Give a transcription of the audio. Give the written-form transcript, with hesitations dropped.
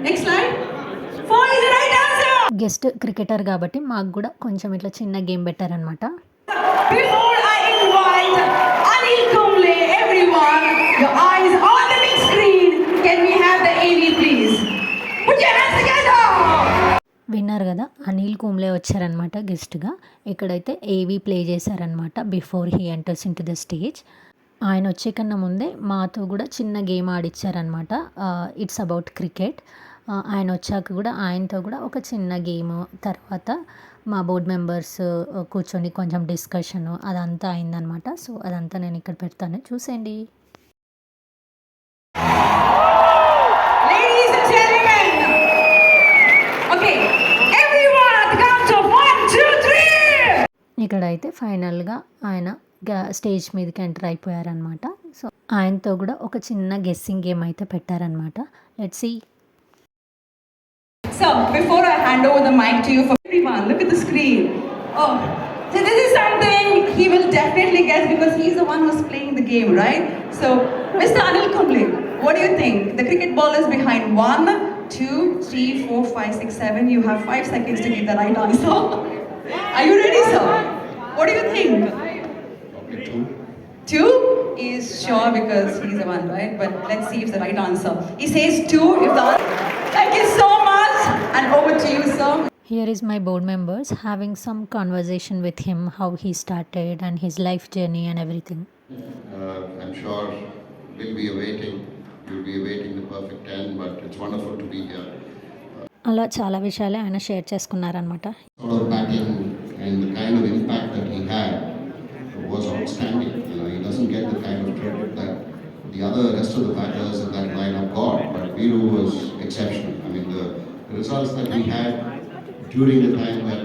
Next slide. 4 is the right answer. Guest cricketer కాబట్టి మాకు కూడా కొంచెం ఇట్లా చిన్న గేమ్ పెట్టారనమాట. Before I invite Anil Kumble, everyone, your eyes on the big screen. Can we have the AV please? Put your hands together. విన్నారు కదా, అనిల్ కుంబ్లే వచ్చారనమాట గెస్ట్గా. ఇక్కడైతే ఏవి ప్లే చేశారనమాట before he enters into the stage. ఆయన వచ్చే కన్నా ముందే మాతో కూడా చిన్న గేమ్ ఆడిచ్చారనమాట. It's about cricket. ఆయన వచ్చాక కూడా ఆయనతో కూడా ఒక చిన్న గేమ్, తర్వాత మా బోర్డ్ మెంబర్స్ కూర్చొని కొంచెం డిస్కషను అదంతా అయిందనమాట. సో అదంతా నేను ఇక్కడ పెడతాను, చూసేయండి. Ladies and gentlemen. Okay, everyone at the count of 1, 2, 3. ఇక్కడైతే ఫైనల్గా ఆయన స్టేజ్ మీదకి ఎంటర్ అయిపోయారనమాట. సో ఆయనతో కూడా ఒక చిన్న గెస్సింగ్ గేమ్ అయితే పెట్టారనమాట. Let's see. So, before I hand over the mic to you, for everyone, look at the screen. Oh, so this is something he will definitely guess because he's the one who's playing the game, right? So, Mr. Anil Kumble, what do you think? The cricket ball is behind 1, 2, 3, 4, 5, 6, 7. You have 5 seconds to give the right answer. Are you ready, sir? What do you think? 2 is sure because he's the one, right? But let's see if it's the right answer. He says 2. If the thank you so much, and over to you, sir. Here is my board members having some conversation with him, how he started and his life journey and everything. I'm sure you'll be awaiting the perfect 10, but it's wonderful to be here. అలా చాలా విషయాలే ఆయన share చేసుకున్నారనమాట. Sort of batting and the kind of impact that he had was outstanding. He doesn't get the kind of credit that the rest of the batters in that lineup got, but Viru was exceptional. I mean, the results that he had during the time that